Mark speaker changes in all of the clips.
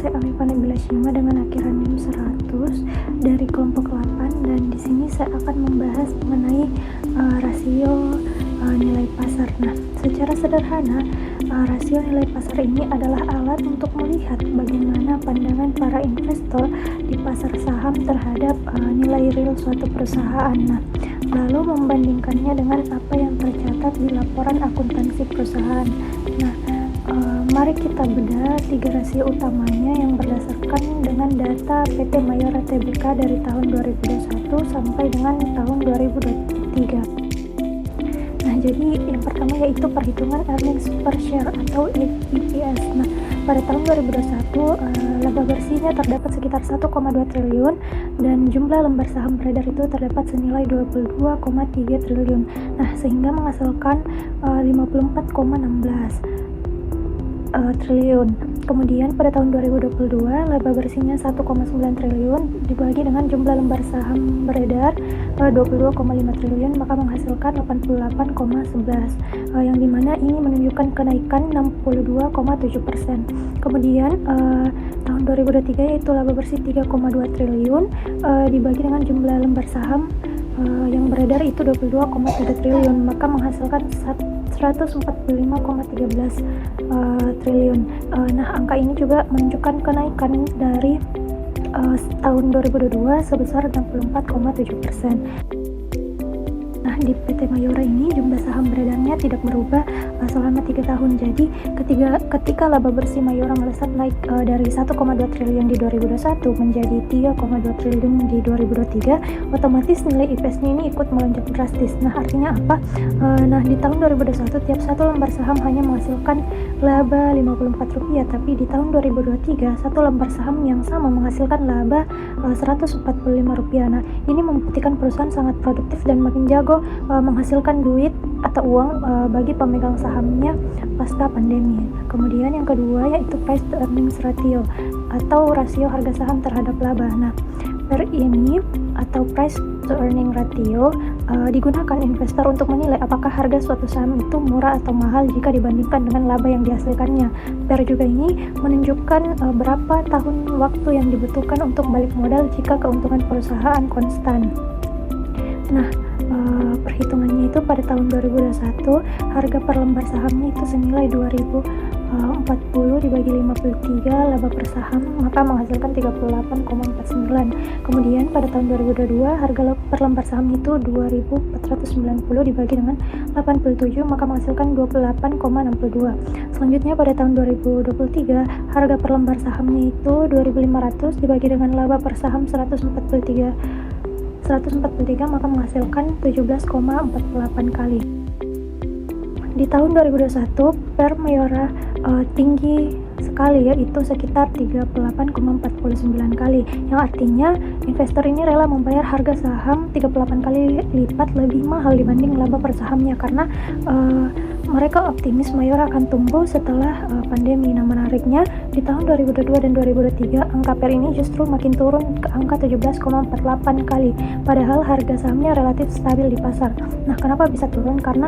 Speaker 1: Saya Alifa Nabila Syima dengan akhiran NIM 100 dari kelompok 8, dan di sini saya akan membahas mengenai rasio nilai pasar. Nah, secara sederhana, rasio nilai pasar ini adalah alat untuk melihat bagaimana pandangan para investor di pasar saham terhadap nilai real suatu perusahaan. Nah, lalu membandingkannya dengan apa yang tercatat di laporan akuntansi perusahaan. Nah, mari kita bedah 3 rasio utamanya yang berdasarkan dengan data PT Mayora Tbk dari tahun 2021 sampai dengan tahun 2023. Nah, jadi yang pertama yaitu perhitungan earnings per share atau EPS. Nah, pada tahun 2021 laba bersihnya terdapat sekitar 1,2 triliun dan jumlah lembar saham beredar itu terdapat senilai 22,3 triliun. Nah, sehingga menghasilkan 54,16 triliun. Kemudian pada tahun 2022 laba bersihnya 1,9 triliun dibagi dengan jumlah lembar saham beredar 22,5 triliun, maka menghasilkan 88,11, yang dimana ini menunjukkan kenaikan 62,7%. Kemudian tahun 2023 yaitu laba bersih 3,2 triliun dibagi dengan jumlah lembar saham yang beredar itu 22,3 triliun, maka menghasilkan 145,13 triliun. Nah, angka ini juga menunjukkan kenaikan dari tahun 2022 sebesar 64,7%. Nah, di PT Mayora ini jumlah saham beredarnya tidak berubah selama 3 tahun. Jadi ketika laba bersih Mayora melesat naik dari 1,2 triliun di 2021 menjadi 3,2 triliun di 2023, otomatis nilai EPS-nya ini ikut melonjak drastis. Nah, artinya apa? Nah, di tahun 2021 tiap satu lembar saham hanya menghasilkan laba Rp54, tapi di tahun 2023 satu lembar saham yang sama menghasilkan laba Rp145. Nah, ini membuktikan perusahaan sangat produktif dan makin jago menghasilkan duit atau uang bagi pemegang sahamnya pasca pandemi. Kemudian yang kedua yaitu price to earnings ratio atau rasio harga saham terhadap laba. Nah, ini atau price to earning ratio digunakan investor untuk menilai apakah harga suatu saham itu murah atau mahal jika dibandingkan dengan laba yang dihasilkannya. juga ini menunjukkan berapa tahun waktu yang dibutuhkan untuk balik modal jika keuntungan perusahaan konstan. Nah, perhitungannya itu pada tahun 2021 harga per lembar sahamnya itu senilai 2040 dibagi 53 laba per saham, maka menghasilkan 38,49. Kemudian pada tahun 2022 harga per lembar saham itu 2490 dibagi dengan 87, maka menghasilkan 28,62. Selanjutnya pada tahun 2023 harga per lembar sahamnya itu 2500 dibagi dengan laba per saham 143, maka menghasilkan 17,48 kali. Di tahun 2021 per Mayora tinggi sekali, yaitu sekitar 38,49 kali, yang artinya investor ini rela membayar harga saham 38 kali lipat lebih mahal dibanding laba per sahamnya karena mereka optimis Mayora akan tumbuh setelah pandemi. Nah, menariknya di tahun 2022 dan 2023 angka PER ini justru makin turun ke angka 17,48 kali, padahal harga sahamnya relatif stabil di pasar. Nah, kenapa bisa turun? Karena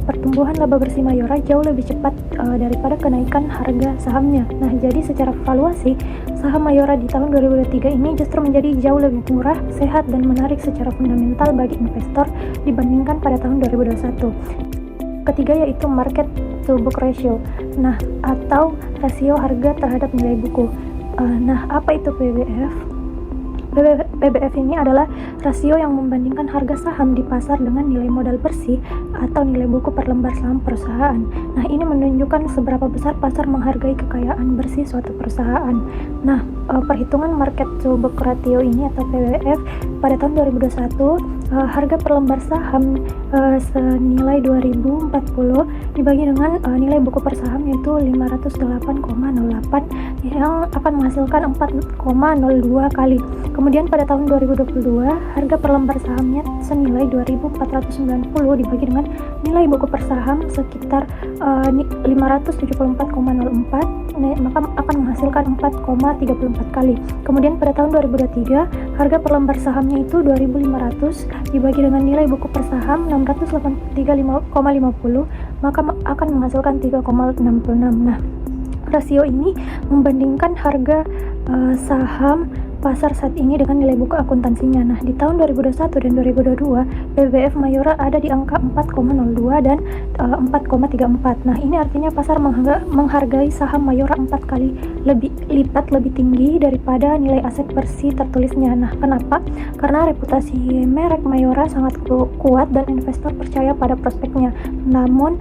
Speaker 1: pertumbuhan laba bersih Mayora jauh lebih cepat daripada kenaikan harga sahamnya. Nah, jadi secara valuasi saham Mayora di tahun 2023 ini justru menjadi jauh lebih murah, sehat, dan menarik secara fundamental bagi investor dibandingkan pada tahun 2021. Ketiga yaitu market to book ratio, nah atau rasio harga terhadap nilai buku. Nah, apa itu PBF? PBF ini adalah rasio yang membandingkan harga saham di pasar dengan nilai modal bersih atau nilai buku per lembar saham perusahaan. Nah, ini menunjukkan seberapa besar pasar menghargai kekayaan bersih suatu perusahaan. Nah, perhitungan market to book ratio ini atau PBF pada tahun 2021 harga per lembar saham senilai 2040 dibagi dengan nilai buku per saham yaitu 508,08 yang akan menghasilkan 4,02 kali. Kemudian pada tahun 2022 harga per lembar sahamnya senilai 2490 dibagi dengan nilai buku per saham sekitar 574,04, maka akan menghasilkan 4,34 kali. Kemudian pada tahun 2023 harga per lembar sahamnya itu 2500 dibagi dengan nilai buku per saham 683,50, maka akan menghasilkan 3,66. Nah, Rasio ini membandingkan harga saham pasar saat ini dengan nilai buku akuntansinya. Nah, di tahun 2021 dan 2022, BBF Mayora ada di angka 4,02 dan 4,34. Nah, ini artinya pasar menghargai saham Mayora 4 kali lipat lebih tinggi daripada nilai aset bersih tertulisnya. Nah, kenapa? Karena reputasi merek Mayora sangat kuat dan investor percaya pada prospeknya. Namun,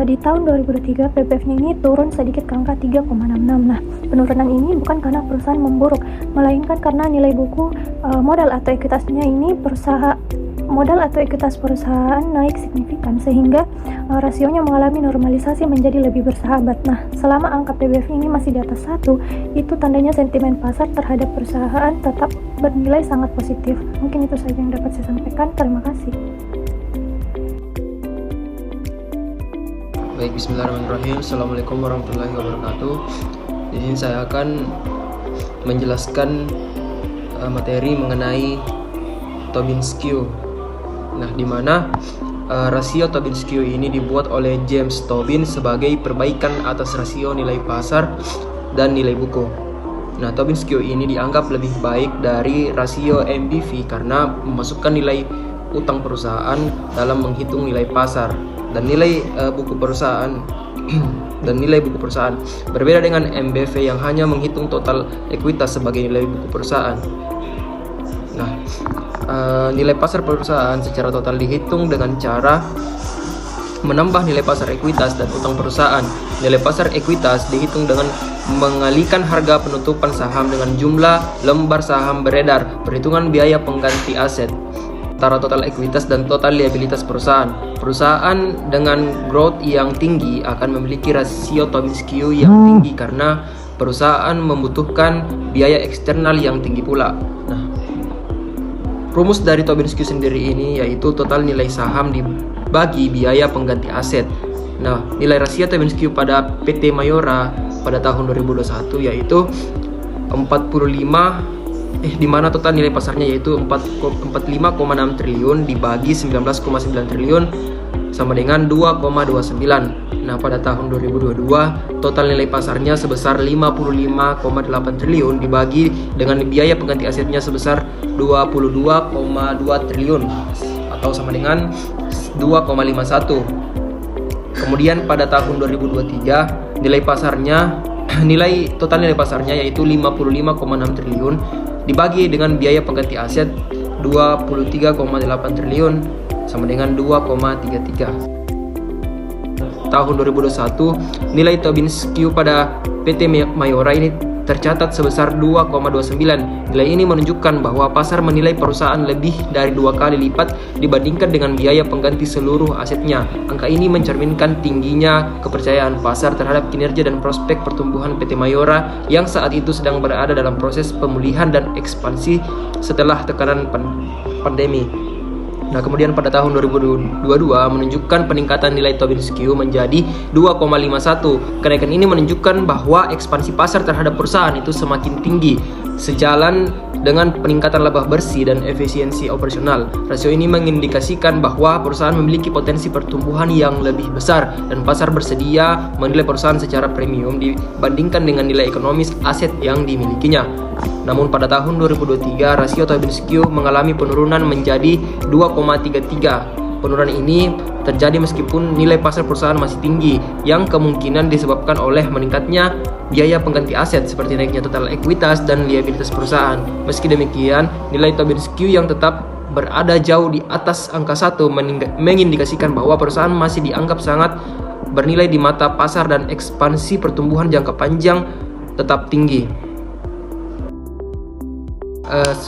Speaker 1: di tahun 2023, BBF-nya ini turun sedikit ke angka 3,66. Nah, penurunan ini bukan karena perusahaan memburuk, melainkan karena nilai buku modal atau ekuitasnya ini modal atau ekuitas perusahaan naik signifikan sehingga rasionya mengalami normalisasi menjadi lebih bersahabat. Nah, selama angka PBF ini masih di atas 1, itu tandanya sentimen pasar terhadap perusahaan tetap bernilai sangat positif. Mungkin itu saja yang dapat saya sampaikan. Terima kasih.
Speaker 2: Baik, bismillahirrahmanirrahim. Assalamualaikum warahmatullahi wabarakatuh. Di sini saya akan menjelaskan materi mengenai Tobin Skew. Nah, di mana rasio Tobin Skew ini dibuat oleh James Tobin sebagai perbaikan atas rasio nilai pasar dan nilai buku. Nah, Tobin Skew ini dianggap lebih baik dari rasio MBV karena memasukkan nilai utang perusahaan dalam menghitung nilai pasar dan nilai buku perusahaan berbeda dengan MBV yang hanya menghitung total ekuitas sebagai nilai buku perusahaan. Nah, nilai pasar perusahaan secara total dihitung dengan cara menambah nilai pasar ekuitas dan utang perusahaan. Nilai pasar ekuitas dihitung dengan mengalihkan harga penutupan saham dengan jumlah lembar saham beredar, perhitungan biaya pengganti aset antara total ekuitas dan total liabilitas perusahaan. Perusahaan dengan growth yang tinggi akan memiliki rasio Tobin Skew yang tinggi karena perusahaan membutuhkan biaya eksternal yang tinggi pula. Nah, rumus dari Tobin Skew sendiri ini yaitu total nilai saham dibagi biaya pengganti aset. Nah, nilai rasio Tobin Skew pada PT Mayora pada tahun 2021 yaitu 45, di mana total nilai pasarnya yaitu 45,6 triliun dibagi 19,9 triliun sama dengan 2,29. Nah, pada tahun 2022 total nilai pasarnya sebesar 55,8 triliun dibagi dengan biaya pengganti asetnya sebesar 22,2 triliun atau sama dengan 2,51. Kemudian pada tahun 2023 total nilai pasarnya yaitu 55,6 triliun dibagi dengan biaya pengganti aset 23,8 triliun sama dengan 2,33. Tahun 2021 nilai Tobin Skew pada PT Mayora ini tercatat sebesar 2,29. Nilai ini menunjukkan bahwa pasar menilai perusahaan lebih dari 2 kali lipat dibandingkan dengan biaya pengganti seluruh asetnya. Angka ini mencerminkan tingginya kepercayaan pasar terhadap kinerja dan prospek pertumbuhan PT Mayora yang saat itu sedang berada dalam proses pemulihan dan ekspansi setelah tekanan pandemi. Nah, kemudian pada tahun 2022 menunjukkan peningkatan nilai Tobin Skew menjadi 2,51. Kenaikan ini menunjukkan bahwa ekspansi pasar terhadap perusahaan itu semakin tinggi sejalan dengan peningkatan laba bersih dan efisiensi operasional. Rasio ini mengindikasikan bahwa perusahaan memiliki potensi pertumbuhan yang lebih besar dan pasar bersedia menilai perusahaan secara premium dibandingkan dengan nilai ekonomis aset yang dimilikinya. Namun pada tahun 2023 rasio Tobin Skew mengalami penurunan menjadi 2,33. Penurunan ini terjadi meskipun nilai pasar perusahaan masih tinggi yang kemungkinan disebabkan oleh meningkatnya biaya pengganti aset seperti naiknya total ekuitas dan liabilitas perusahaan. Meski demikian, nilai Tobin Skew yang tetap berada jauh di atas angka 1 mengindikasikan bahwa perusahaan masih dianggap sangat bernilai di mata pasar dan ekspansi pertumbuhan jangka panjang tetap tinggi.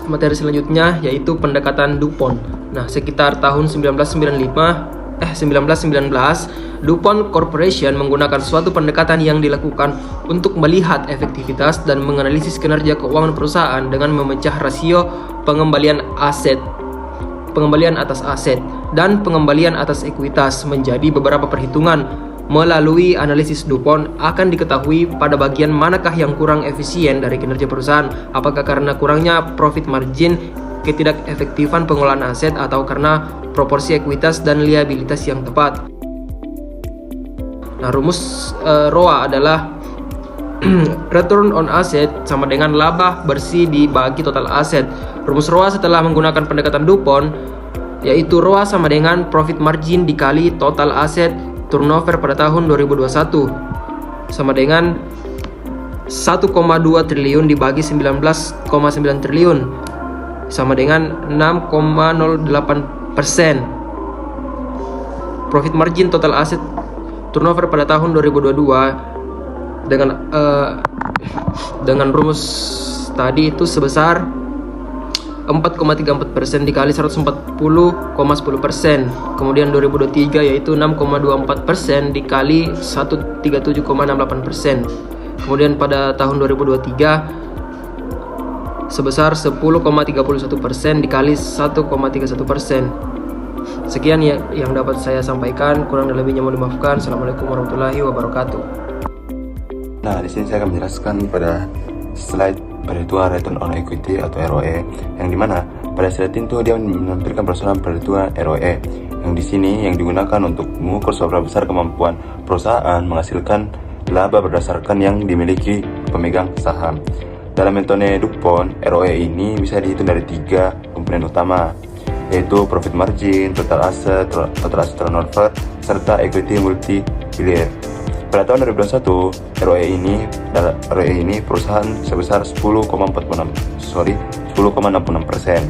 Speaker 2: Materi selanjutnya yaitu pendekatan DuPont. Nah, sekitar tahun 1919, DuPont Corporation menggunakan suatu pendekatan yang dilakukan untuk melihat efektivitas dan menganalisis kinerja keuangan perusahaan dengan memecah rasio pengembalian atas aset dan pengembalian atas ekuitas menjadi beberapa perhitungan. Melalui analisis DuPont akan diketahui pada bagian manakah yang kurang efisien dari kinerja perusahaan, apakah karena kurangnya profit margin, ketidakefektifan pengelolaan aset, atau karena proporsi ekuitas dan liabilitas yang tepat. Nah, rumus ROA adalah return on asset sama dengan laba bersih dibagi total aset. Rumus ROA setelah menggunakan pendekatan DuPont yaitu ROA sama dengan profit margin dikali total aset turnover pada tahun 2021 sama dengan 1,2 triliun dibagi 19,9 triliun sama dengan 6,08%. Profit margin total aset turnover pada tahun 2022 dengan rumus tadi itu sebesar 4,34% dikali 140,10%. Kemudian 2023 yaitu 6,24% dikali 137,68%. Kemudian pada tahun 2023 sebesar 10,31% dikali 1,31%. Sekian ya yang dapat saya sampaikan, kurang dan lebihnya mohon dimaafkan. Assalamualaikum warahmatullahi wabarakatuh.
Speaker 3: Nah, di sini saya akan menjelaskan pada slide perhitungan return on equity atau ROE, yang dimana pada slide itu dia menampilkan persoalan perhitungan ROE yang di sini yang digunakan untuk mengukur seberapa besar kemampuan perusahaan menghasilkan laba berdasarkan yang dimiliki pemegang saham. Dalam metode DuPont, ROE ini bisa dihitung dari 3 komponen utama, yaitu profit margin, total asset turnover, serta equity multiplier. Pada tahun 2021, ROE ini perusahaan sebesar 10,66%.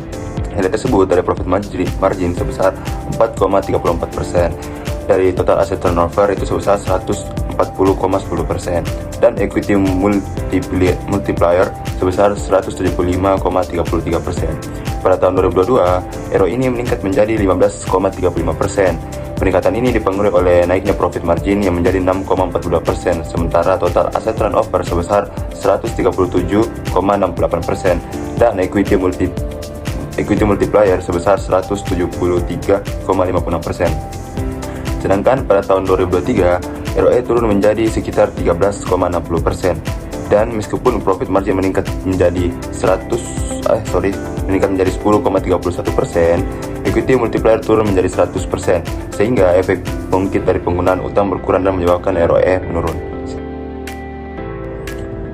Speaker 3: Nilai tersebut dari profit margin sebesar 4,34%. Dari total asset turnover itu sebesar 140,10%. Dan equity multiplier sebesar 175,33%. Pada tahun 2022, ROE ini meningkat menjadi 15,35%. Peningkatan ini dipengaruhi oleh naiknya profit margin yang menjadi 6,42%, sementara total aset turnover sebesar 137,68% dan equity multiplier sebesar 173,56%. Sedangkan pada tahun 2023, ROE turun menjadi sekitar 13,60%. Dan meskipun profit margin meningkat menjadi 10,31%, equity multiplier turun menjadi 100%, sehingga efek bangkit dari penggunaan utang berkurang dan menyebabkan ROE menurun.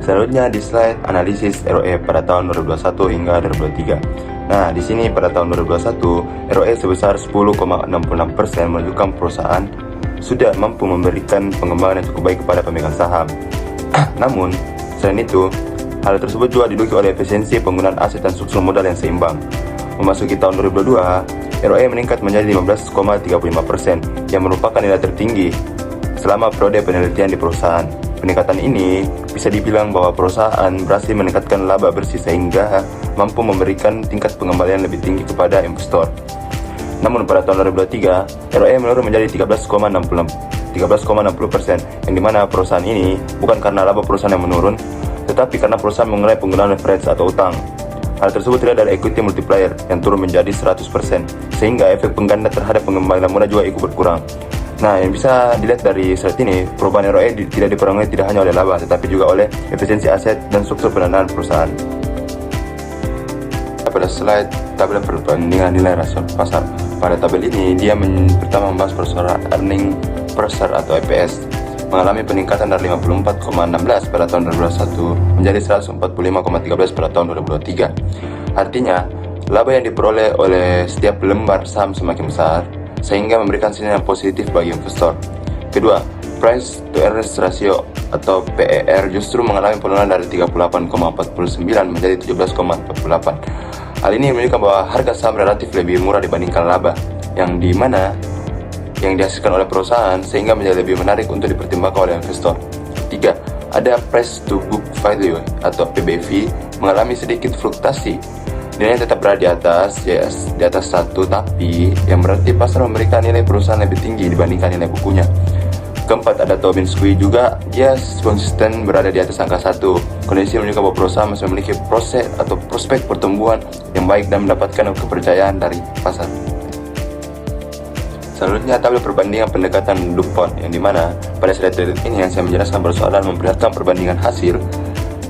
Speaker 3: Selanjutnya di slide analisis ROE pada tahun 2021 hingga 2023. Nah, di sini pada tahun 2021, ROE sebesar 10,66% menunjukkan perusahaan sudah mampu memberikan pengembangan yang cukup baik kepada pemegang saham. Namun, selain itu, hal tersebut juga didukung oleh efisiensi penggunaan aset dan struktur modal yang seimbang. Memasuki tahun 2022, ROE meningkat menjadi 15,35% yang merupakan nilai tertinggi selama periode penelitian di perusahaan. Peningkatan ini bisa dibilang bahwa perusahaan berhasil meningkatkan laba bersih sehingga mampu memberikan tingkat pengembalian lebih tinggi kepada investor. Namun pada tahun 2023, ROE menurun menjadi 13,60%, yang dimana perusahaan ini bukan karena laba perusahaan yang menurun, tetapi karena perusahaan mengurangi penggunaan leverage atau utang. Hal tersebut terlihat dari equity multiplier yang turun menjadi 100%, sehingga efek pengganda terhadap pengembalian modal juga ikut berkurang. Nah, yang bisa dilihat dari slide ini, perubahan ROE tidak dipengaruhi tidak hanya oleh laba, tetapi juga oleh efisiensi aset dan struktur pendanaan perusahaan. Pada slide tabel perbandingan nilai rasio pasar. Pada tabel ini, dia pertama membahas persoalan earning per share atau EPS, mengalami peningkatan dari 54,16 pada tahun 2021 menjadi 145,13 pada tahun 2023. Artinya, laba yang diperoleh oleh setiap lembar saham semakin besar, sehingga memberikan sinyal yang positif bagi investor. Kedua, price to earnings ratio atau PER justru mengalami penurunan dari 38,49 menjadi 17,48. Hal ini menunjukkan bahwa harga saham relatif lebih murah dibandingkan laba, yang dihasilkan oleh perusahaan, sehingga menjadi lebih menarik untuk dipertimbangkan oleh investor. 3. Ada price to book value atau PBV mengalami sedikit fluktuasi. Nilainya tetap berada di atas 1, tapi yang berarti pasar memberikan nilai perusahaan lebih tinggi dibandingkan nilai bukunya. Keempat, ada Tobin Squee juga, dia konsisten berada di atas angka 1. Kondisi menunjukkan bahwa perusahaan masih memiliki prospek pertumbuhan yang baik dan mendapatkan kepercayaan dari pasar. Selanjutnya, tabel perbandingan pendekatan DuPont, yang dimana pada slide ini yang saya menjelaskan persoalan memperlihatkan perbandingan hasil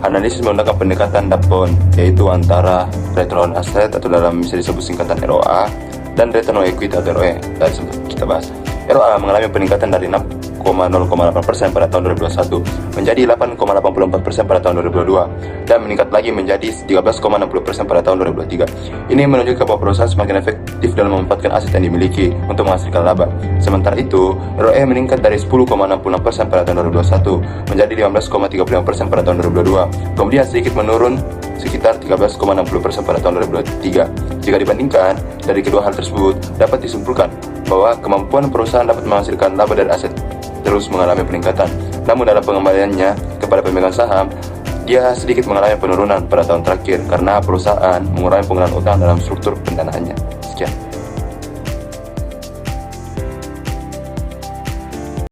Speaker 3: analisis menggunakan pendekatan DuPont, yaitu antara return on asset atau dalam bisa disebut singkatan ROA dan return on equity atau ROE. Tadi sempat kita bahas. ROA mengalami peningkatan dari 10,08% pada tahun 2021 menjadi 8,84% pada tahun 2022 dan meningkat lagi menjadi 13,60% pada tahun 2023. Ini menunjukkan bahwa perusahaan semakin efektif dalam memanfaatkan aset yang dimiliki untuk menghasilkan laba. Sementara itu, ROE meningkat dari 10,66% pada tahun 2021 menjadi 15,35% pada tahun 2022, kemudian sedikit menurun sekitar 13,60% pada tahun 2023. Jika dibandingkan dari kedua hal tersebut, dapat disimpulkan bahwa kemampuan perusahaan dapat menghasilkan laba dari aset terus mengalami peningkatan. Namun dalam pengembaliannya kepada pemegang saham, dia sedikit mengalami penurunan pada tahun terakhir karena perusahaan mengurangi penggunaan utang dalam struktur pendanaannya.